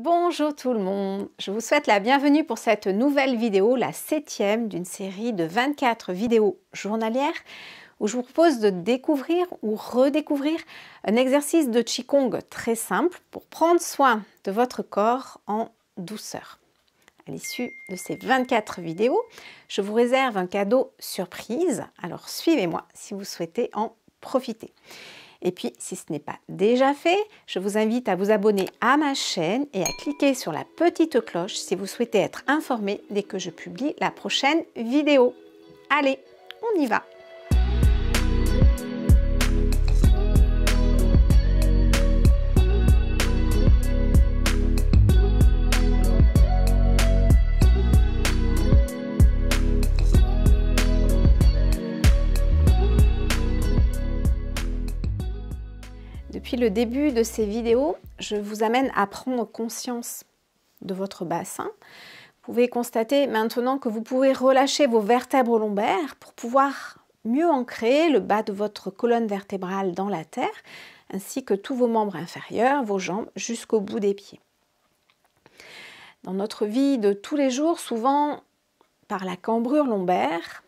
Bonjour tout le monde, je vous souhaite la bienvenue pour cette nouvelle vidéo, la 7e d'une série de 24 vidéos journalières où je vous propose de découvrir ou redécouvrir un exercice de Qigong très simple pour prendre soin de votre corps en douceur. À l'issue de ces 24 vidéos, je vous réserve un cadeau surprise, alors suivez-moi si vous souhaitez en profiter. Et puis, si ce n'est pas déjà fait, je vous invite à vous abonner à ma chaîne et à cliquer sur la petite cloche si vous souhaitez être informé dès que je publie la prochaine vidéo. Allez, on y va! Depuis le début de ces vidéos, je vous amène à prendre conscience de votre bassin. Vous pouvez constater maintenant que vous pouvez relâcher vos vertèbres lombaires pour pouvoir mieux ancrer le bas de votre colonne vertébrale dans la terre, ainsi que tous vos membres inférieurs, vos jambes jusqu'au bout des pieds. Dans notre vie de tous les jours, souvent par la cambrure lombaire,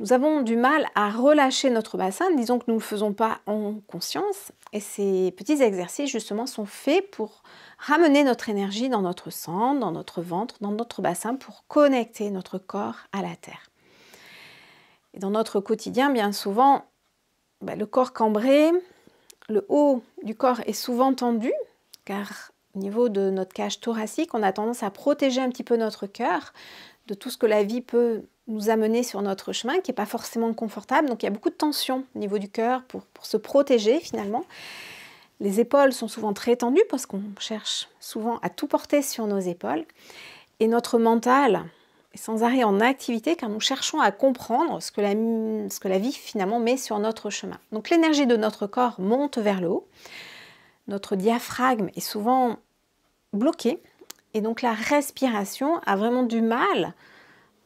nous avons du mal à relâcher notre bassin, disons que nous ne le faisons pas en conscience. Et ces petits exercices, justement, sont faits pour ramener notre énergie dans notre centre, dans notre ventre, dans notre bassin, pour connecter notre corps à la terre. Et dans notre quotidien, bien souvent, le corps cambré, le haut du corps est souvent tendu, car au niveau de notre cage thoracique, on a tendance à protéger un petit peu notre cœur de tout ce que la vie peut nous amener sur notre chemin, qui n'est pas forcément confortable. Donc il y a beaucoup de tension au niveau du cœur pour se protéger finalement. Les épaules sont souvent très tendues parce qu'on cherche souvent à tout porter sur nos épaules. Et notre mental est sans arrêt en activité car nous cherchons à comprendre ce que la vie finalement met sur notre chemin. Donc l'énergie de notre corps monte vers le haut. Notre diaphragme est souvent bloqué. Et donc la respiration a vraiment du mal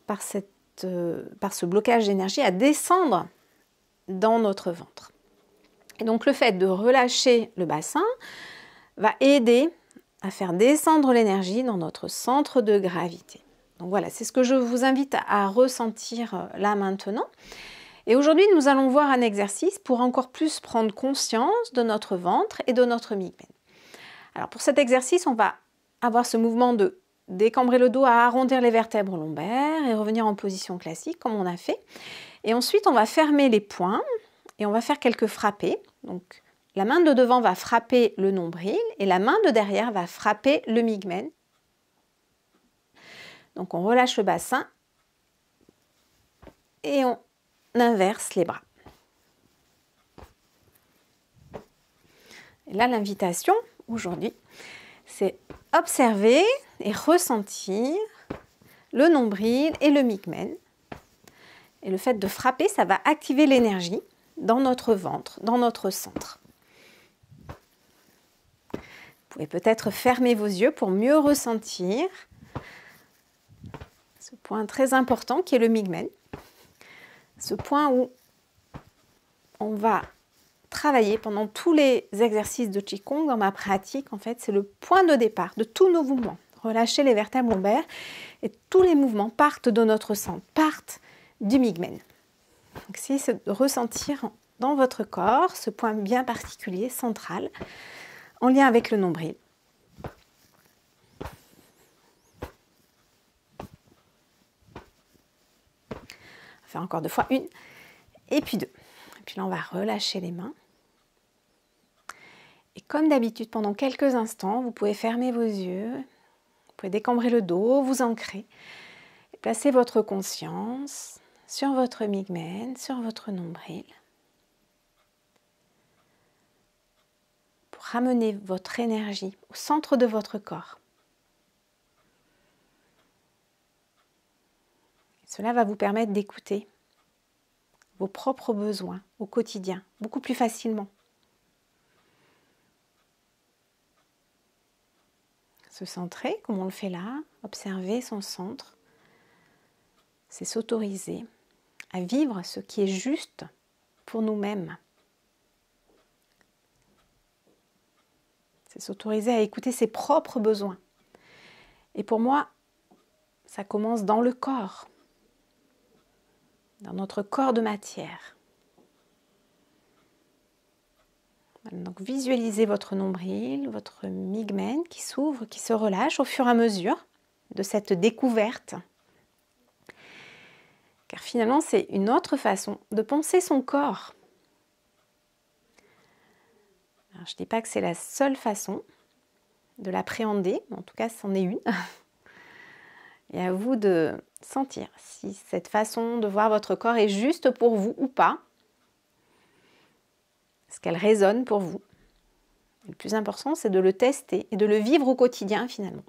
par ce blocage d'énergie à descendre dans notre ventre. Et donc le fait de relâcher le bassin va aider à faire descendre l'énergie dans notre centre de gravité. Donc voilà, c'est ce que je vous invite à ressentir là maintenant. Et aujourd'hui, nous allons voir un exercice pour encore plus prendre conscience de notre ventre et de notre migmen. Alors pour cet exercice, on va avoir ce mouvement de décambrer le dos, à arrondir les vertèbres lombaires et revenir en position classique comme on a fait. Et ensuite, on va fermer les poings et on va faire quelques frappés. Donc, la main de devant va frapper le nombril et la main de derrière va frapper le migmen. Donc, on relâche le bassin et on inverse les bras. Et là, l'invitation aujourd'hui, c'est observer et ressentir le nombril et le migmen. Et le fait de frapper, ça va activer l'énergie dans notre ventre, dans notre centre. Vous pouvez peut-être fermer vos yeux pour mieux ressentir ce point très important qui est le migmen. Ce point où on va travailler pendant tous les exercices de Qigong dans ma pratique, en fait, c'est le point de départ de tous nos mouvements. Relâcher les vertèbres lombaires et tous les mouvements partent de notre centre, partent du migmen. Donc, essayez de ressentir dans votre corps ce point bien particulier, central, en lien avec le nombril. On va faire encore 2 fois, 1 et puis 2. Et puis là, on va relâcher les mains. Et comme d'habitude, pendant quelques instants, vous pouvez fermer vos yeux, vous pouvez décambrer le dos, vous ancrer, et placer votre conscience sur votre migmen, sur votre nombril, pour ramener votre énergie au centre de votre corps. Et cela va vous permettre d'écouter vos propres besoins au quotidien, beaucoup plus facilement. Se centrer, comme on le fait là, observer son centre, c'est s'autoriser à vivre ce qui est juste pour nous-mêmes. C'est s'autoriser à écouter ses propres besoins. Et pour moi, ça commence dans le corps, dans notre corps de matière. Donc visualisez votre nombril, votre mygmen qui s'ouvre, qui se relâche au fur et à mesure de cette découverte. Car finalement, c'est une autre façon de penser son corps. Alors, je ne dis pas que c'est la seule façon de l'appréhender, mais en tout cas, c'en est une. Et à vous de sentir si cette façon de voir votre corps est juste pour vous ou pas. Est-ce qu'elle résonne pour vous? Le plus important, c'est de le tester et de le vivre au quotidien finalement.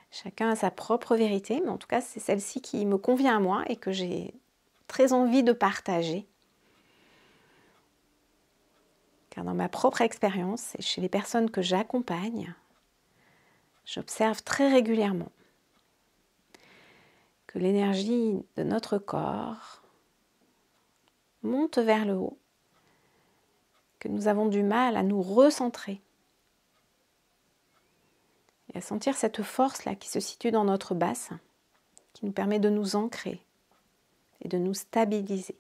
Chacun a sa propre vérité, mais en tout cas, c'est celle-ci qui me convient à moi et que j'ai très envie de partager. Car dans ma propre expérience et chez les personnes que j'accompagne, j'observe très régulièrement que l'énergie de notre corps monte vers le haut, que nous avons du mal à nous recentrer et à sentir cette force-là qui se situe dans notre bassin, qui nous permet de nous ancrer et de nous stabiliser.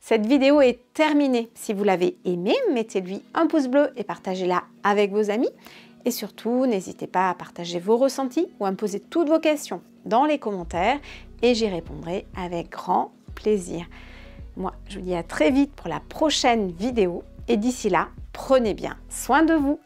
Cette vidéo est terminée. Si vous l'avez aimée, mettez-lui un pouce bleu et partagez-la avec vos amis. Et surtout, n'hésitez pas à partager vos ressentis ou à me poser toutes vos questions dans les commentaires et j'y répondrai avec grand plaisir. Moi, je vous dis à très vite pour la prochaine vidéo et d'ici là, prenez bien soin de vous.